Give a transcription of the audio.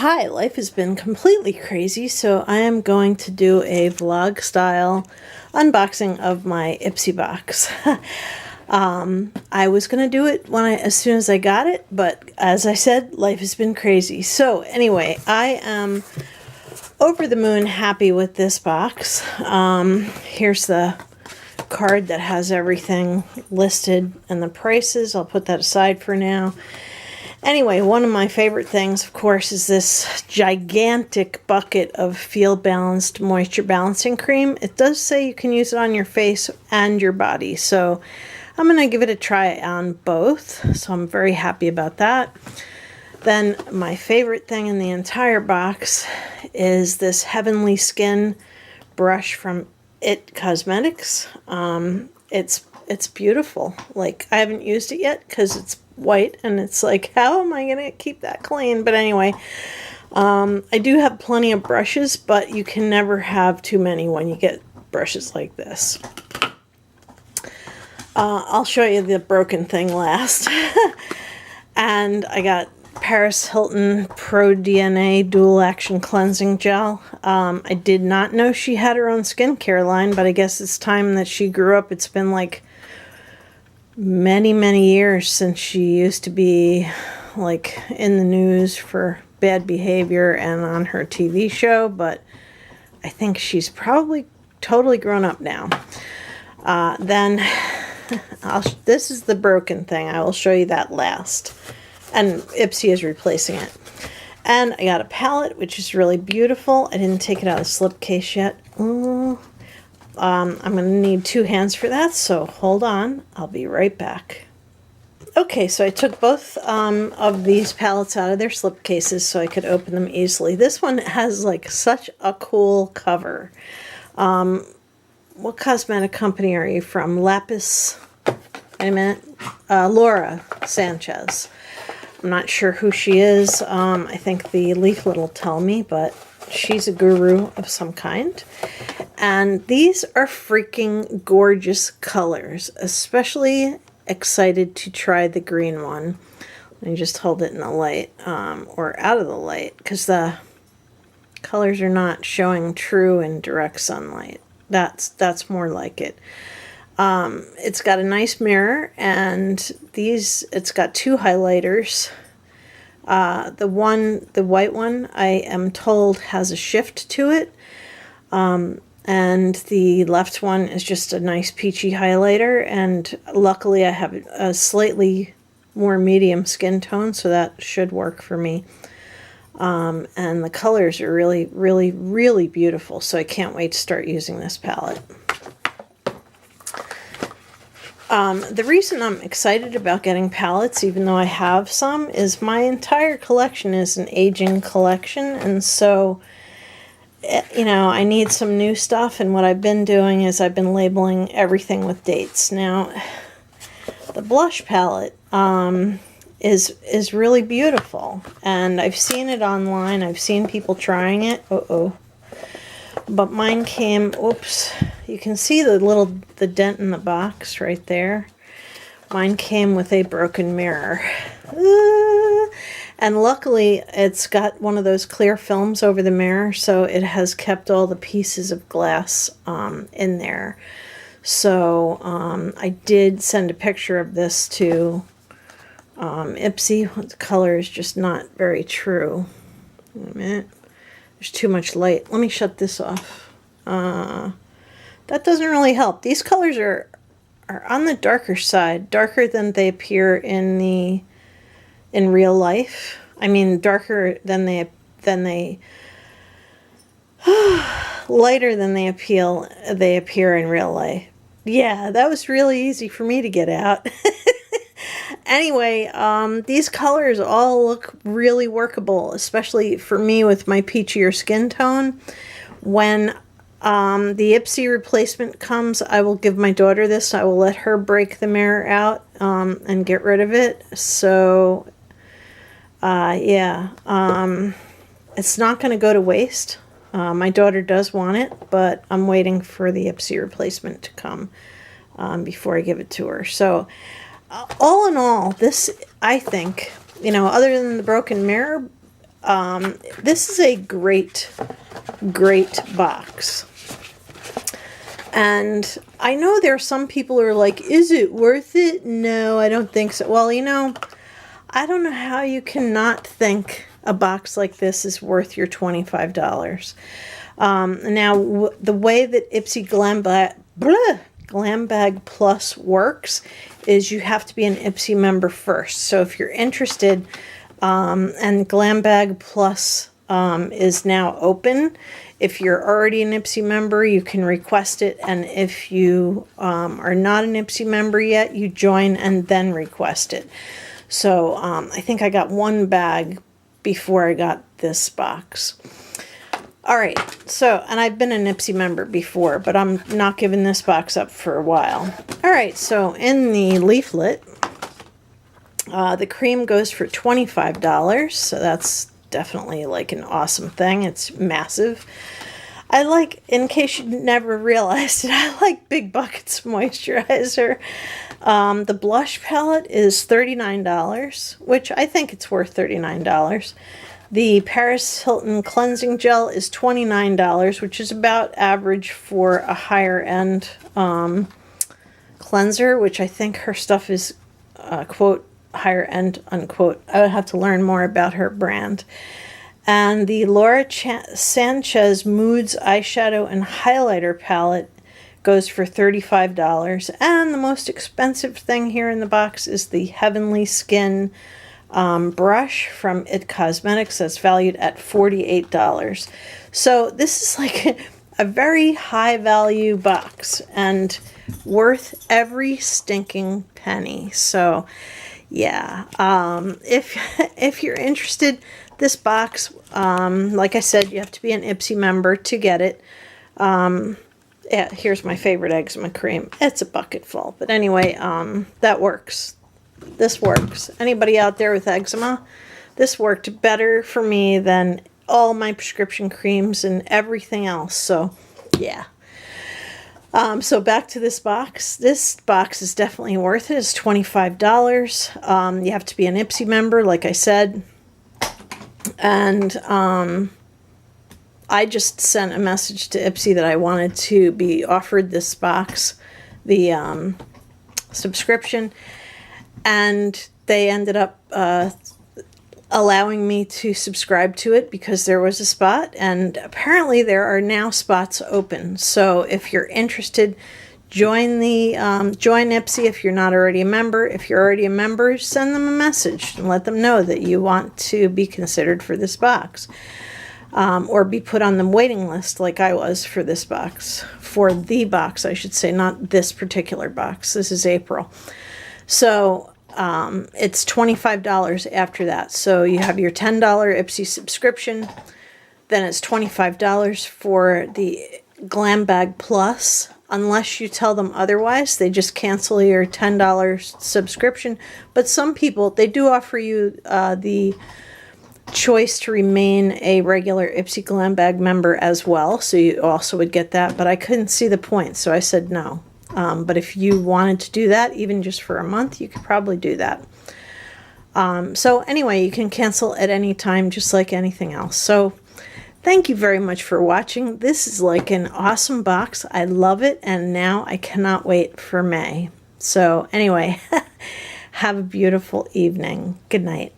Hi, life has been completely crazy, so I am going to do a vlog style unboxing of my Ipsy box. I was going to do it as soon as I got it, but as I said, life has been crazy. So anyway, I am over the moon happy with this box. Here's the card that has everything listed and the prices. I'll put that aside for now. Anyway, one of my favorite things, of course, is this gigantic bucket of Field Balanced Moisture Balancing Cream. It does say you can use it on your face and your body, so I'm going to give it a try on both, so I'm very happy about that. Then my favorite thing in the entire box is this Heavenly Skin brush from It Cosmetics. It's beautiful. Like, I haven't used it yet because it's white and it's like, how am I gonna keep that clean? But anyway, I do have plenty of brushes, but you can never have too many when you get brushes like this. I'll show you the broken thing last. And I got Paris Hilton Pro DNA Dual Action Cleansing Gel. I did not know she had her own skincare line, but I guess it's time that she grew up. It's been like many years since she used to be like in the news for bad behavior and on her TV show, but I think she's probably totally grown up now. Then this is the broken thing. I will show you that last. And Ipsy is replacing it. And I got a palette, which is really beautiful. I didn't take it out of the slipcase yet. I'm going to need 2 hands for that, so hold on. I'll be right back. Okay, so I took both of these palettes out of their slipcases so I could open them easily. This one has like such a cool cover. What cosmetic company are you from? Lapis, wait a minute, Laura Sanchez. I'm not sure who she is. I think the leaflet will tell me, but she's a guru of some kind. And these are freaking gorgeous colors. Especially excited to try the green one. Let me just hold it in the light, or out of the light, because the colors are not showing true in direct sunlight. That's more like it. It's got a nice mirror, and it's got 2 highlighters. The white one, I am told, has a shift to it. And the left one is just a nice peachy highlighter, and luckily I have a slightly more medium skin tone, so that should work for me. And the colors are really beautiful, so I can't wait to start using this palette. The reason I'm excited about getting palettes, even though I have some, is my entire collection is an aging collection, and so, you know, I need some new stuff, and what I've been doing is I've been labeling everything with dates. Now, the blush palette is really beautiful, and I've seen it online. I've seen people trying it. But mine came, oops, you can see the dent in the box right there. Mine came with a broken mirror. And luckily it's got one of those clear films over the mirror, so it has kept all the pieces of glass in there. So I did send a picture of this to Ipsy. The color is just not very true. Wait a minute. There's too much light. Let me shut this off. That doesn't really help. These colors are on the darker side, darker than they appear in real life. I mean, darker than they lighter than they appear in real life. Yeah, that was really easy for me to get out. Anyway, these colors all look really workable, especially for me with my peachier skin tone. When the Ipsy replacement comes, I will give my daughter this. I will let her break the mirror out and get rid of it. So, yeah, it's not going to go to waste. My daughter does want it, but I'm waiting for the Ipsy replacement to come before I give it to her. So, all in all, this, I think, you know, other than the broken mirror, This is a great, great box. And I know there are some people who are like, is it worth it? No, I don't think so. Well, you know, I don't know how you cannot think a box like this is worth your $25. Now, the way that Ipsy Glam Bag Plus works is you have to be an Ipsy member first. So if you're interested, and Glam Bag Plus is now open. If you're already an Ipsy member, you can request it. And if you are not an Ipsy member yet, you join and then request it. So I think I got one bag before I got this box. All right, so, and I've been an Ipsy member before, but I'm not giving this box up for a while. All right, so in the leaflet, the cream goes for $25, so that's definitely like an awesome thing. It's massive. I like, in case you never realized it, I like Big Buckets moisturizer. The blush palette is $39, which I think it's worth $39. The Paris Hilton cleansing gel is $29, which is about average for a higher end cleanser, which I think her stuff is, quote, higher end, unquote. I would have to learn more about her brand. And the Laura Sanchez Moods eyeshadow and highlighter palette goes for $35. And the most expensive thing here in the box is the Heavenly Skin brush from It Cosmetics that's valued at $48. So this is like a very high value box and worth every stinking penny. So yeah, if you're interested, this box, like I said, you have to be an Ipsy member to get it. Yeah, here's my favorite eczema cream. It's a bucket full, but anyway, that works. This works. Anybody out there with eczema? This worked better for me than all my prescription creams and everything else. So, yeah. So back to this box. This box is definitely worth it. It's $25. You have to be an Ipsy member, like I said. And I just sent a message to Ipsy that I wanted to be offered this box, the subscription. And they ended up allowing me to subscribe to it because there was a spot, and apparently there are now spots open. So if you're interested, join Ipsy if you're not already a member. If you're already a member, send them a message and let them know that you want to be considered for this box, or be put on the waiting list like I was for this box, for the box, I should say, not this particular box. This is April. So it's $25 after that. So you have your $10 Ipsy subscription, then it's $25 for the Glam Bag Plus. Unless you tell them otherwise, they just cancel your $10 subscription. But some people, they do offer you the choice to remain a regular Ipsy Glam Bag member as well. So you also would get that, but I couldn't see the point, so I said no. But if you wanted to do that, even just for a month, you could probably do that. So anyway, you can cancel at any time, just like anything else. So thank you very much for watching. This is like an awesome box. I love it. And now I cannot wait for May. So anyway, have a beautiful evening. Good night.